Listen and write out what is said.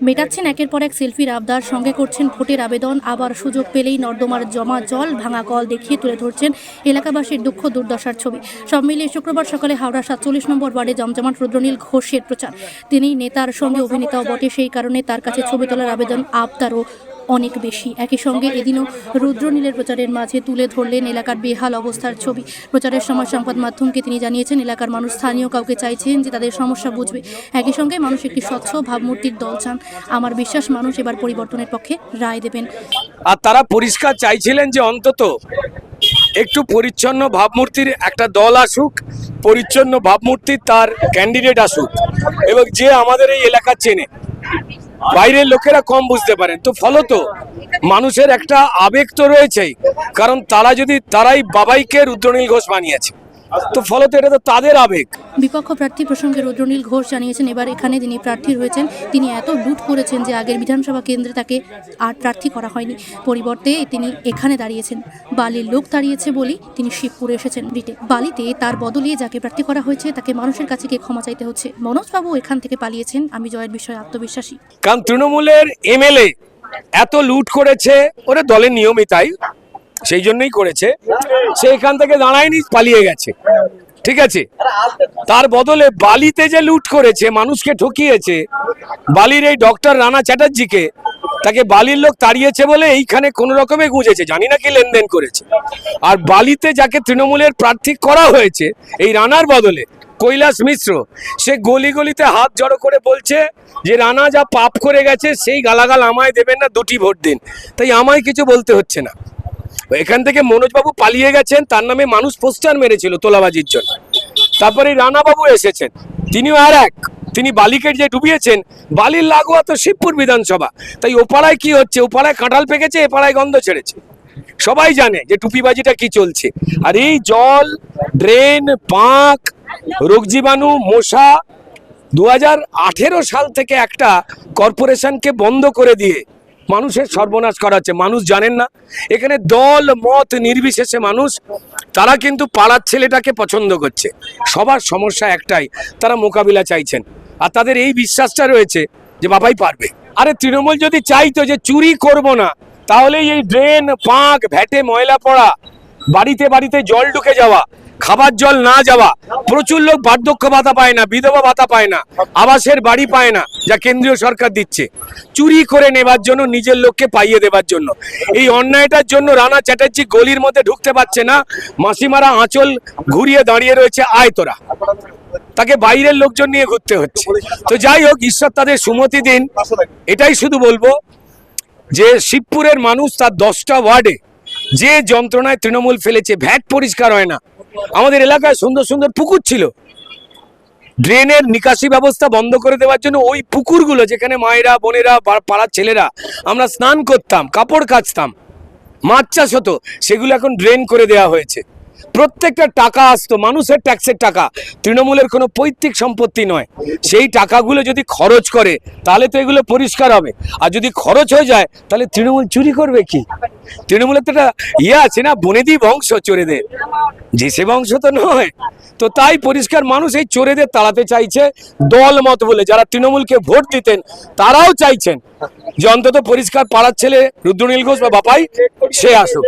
মেটাচ্ছেন একের পর এক সেলফির আবদার, সঙ্গে করছেন ভোটের আবেদন, আবার সুযোগ পেলেই নর্দমার জমা জল, ভাঙা কল দেখিয়ে তুলে ধরছেন এলাকাবাসীর দুঃখ দুর্দশার ছবি। সব মিলিয়ে শুক্রবার সকালে হাওড়া 47 নম্বর ওয়ার্ডে জমজমাট রুদ্রনীল ঘোষের প্রচার। তিনি নেতার সঙ্গে অভিনেতাও বটে, সেই কারণে তার কাছে ছবি তোলার আবেদন আবদারও অনেক বেশি। একই সঙ্গে এদিনও রুদ্রনীলের প্রচারের মাঝে তুলে ধরলেন এলাকার বেহাল অবস্থার ছবি। প্রচারের সময় সংবাদ মাধ্যমকে তিনি জানিয়েছেন, এলাকার মানুষ স্থানীয় কাউকে চাইছেন যে তাদের সমস্যা বুঝবে। একই সঙ্গে মানুষ একটি স্বচ্ছ ভাবমূর্তির দল চান। আমার বিশ্বাস মানুষ এবার পরিবর্তনের পক্ষে রায় দেবেন। আর তারা পরিষ্কার চাইছিলেন যে অন্তত একটু পরিচ্ছন্ন ভাবমূর্তির একটা দল আসুক, পরিচ্ছন্ন ভাবমূর্তির তার ক্যান্ডিডেট আসুক, এবং যে আমাদের এই এলাকা চেনে, বাইরের লোকেরা কম বুঝতে পারেন। তো ফলত মানুষের একটা আবেগ তো রয়েছেই, কারণ তারাই বাবাইকে রুদ্রনীল ঘোষ বানিয়েছে, তো ফলত এটা তো তাদের আবেগ। বিপক্ষ প্রার্থী প্রসঙ্গে রুদ্রনীল ঘোষ জানিয়েছেন, এবার এখানে যিনি প্রার্থী হয়েছেন তিনি এত লুট করেছেন যে আগের বিধানসভা কেন্দ্রে তাকে আর প্রার্থী করা হয়নি। পরিবর্তে তিনি এখানে দাঁড়িয়েছেন। বালির লোক দাঁড়িয়েছে বলেই তিনি শিবপুরে এসেছেন রিটে। বালিতে তার বদলে যাকে প্রার্থী করা হয়েছে তাকে মানুষের কাছে গিয়ে ক্ষমা চাইতে হচ্ছে। মনোজবাবু এখান থেকে পালিয়েছেন। আমি জয়ের বিষয়ে আত্মবিশ্বাসী। কারণ তৃণমূলের এমএলএ এত লুট করেছে, ওরা দলের নিয়মই তাই, সেই জন্যই করেছে। সে এখান থেকে দাঁড়ায়নি, পালিয়ে গেছে, ঠিক আছে। তার বদলে বালিতে যে লুট করেছে, মানুষকে ঠকিয়েছে, বালির এই ডক্টর রানা চ্যাটার্জিকে, তাকে বালির লোক তাড়িয়েছে বলে এইখানে কোন রকমে গুঁজেছে, জানি না কি লেনদেন করেছে। আর বালিতে যাকে তৃণমূলের প্রার্থী করা হয়েছে এই রানার বদলে, কৈলাস মিশ্র, সে গলি গলিতে হাত জড়ো করে বলছে যে রানা যা পাপ করে গেছে সেই গালাগাল আমায় দেবেন না, 2টি ভোট দিন, তাই আমায় কিছু বলতে হচ্ছে না। এখান থেকে মনোজবাবু পালিয়ে গেছেন, তার নামে মানুষ পোস্টার মেরেছিল তোলাবাজির জন্য। তারপরে রানাবাবু এসেছেন, তিনিও আর এক, তিনি বালিকে যে ডুবিয়েছেন, বালির লাগোয়া তো শিবপুর বিধানসভা, তাই ওপাড়ায় কি হচ্ছে, ওপাড়ায় কাঁঠাল পেকেছে, এপাড়ায় গন্ধ ছেড়েছে, সবাই জানে যে টুপিবাজিটা কি চলছে। আর এই জল, ড্রেন, পাঁক, রোগ জীবাণু, মশা 2018 সাল থেকে একটা কর্পোরেশনকে বন্ধ করে দিয়ে মানুষের সর্বনাশ করা হচ্ছে। মানুষ জানেন না, এখানে দল মত নির্বিশেষে মানুষ, তারা কিন্তু পাড়ার ছেলেটাকে পছন্দ করছে। সবার সমস্যা একটাই, তারা মোকাবিলা চাইছেন, আর তাদের এই বিশ্বাসটা রয়েছে যে বাবাই পারবে। আরে তৃণমূল যদি চাইতো যে চুরি করব না, তাহলে এই ড্রেন, পাঁক, ভ্যাটে ময়লা পড়া, বাড়িতে বাড়িতে জল ঢুকে যাওয়া, খাবার জল না যাওয়া, প্রচুর লোক বার্ধক্য ভাতা পায় না, বিধবা ভাতা পায় না, আবাসের বাড়ি পায় না যা কেন্দ্রীয় সরকার দিচ্ছে, চুরি করে নেবার জন্য, নিজের লোককে পাইয়ে দেবার জন্য। এই অন্যায়টার জন্য রানা চ্যাটার্জি গলির মধ্যে ঢুকতে পারছে না, মাসিমারা আঁচল ঘুরিয়ে দাঁড়িয়ে রয়েছে, আয় তোরা, তাকে বাইরের লোকজন নিয়ে ঘুরতে হচ্ছে। তো যাই হোক, ঈশ্বর তাদের সুমতি দিন। এটাই শুধু বলবো যে শিবপুরের মানুষ তার 10টা ওয়ার্ডে যে যন্ত্রণায় তৃণমূল ফেলেছে, ভ্যাট পরিষ্কার হয় না, আমাদের এলাকায় সুন্দর সুন্দর পুকুর ছিল, ড্রেনের নিকাশি ব্যবস্থা বন্ধ করে দেওয়ার জন্য ওই পুকুরগুলো যেখানে মায়েরা, বোনেরা, পাড়ার ছেলেরা আমরা স্নান করতাম, কাপড় কাচতাম, মাছ চাষ হতো, সেগুলো এখন ড্রেন করে দেওয়া হয়েছে। প্রত্যেকটা টাকা আসতো মানুষের ট্যাক্সের টাকা, তৃণমূলের কোনো পৈতৃক সম্পত্তি নয়। সেই টাকাগুলো যদি খরচ করে তাহলে তো এগুলো পরিষ্কার হবে, আর যদি খরচ হয়ে যায় তাহলে তৃণমূল চুরি করবে কি? তৃণমূলের তো একটা আছে না, বনেদি বংশ, চোরেদের, যে সে বংশ তো নয়। তো তাই পরিষ্কার মানুষ এই চোরেদের তাড়াতে চাইছে। দল মত বলে যারা তৃণমূলকে ভোট দিতেন তারাও চাইছেন যে অন্তত পরিষ্কার পাড়ার ছেলে রুদ্রনীল ঘোষ বা বাপাই সে আসুক।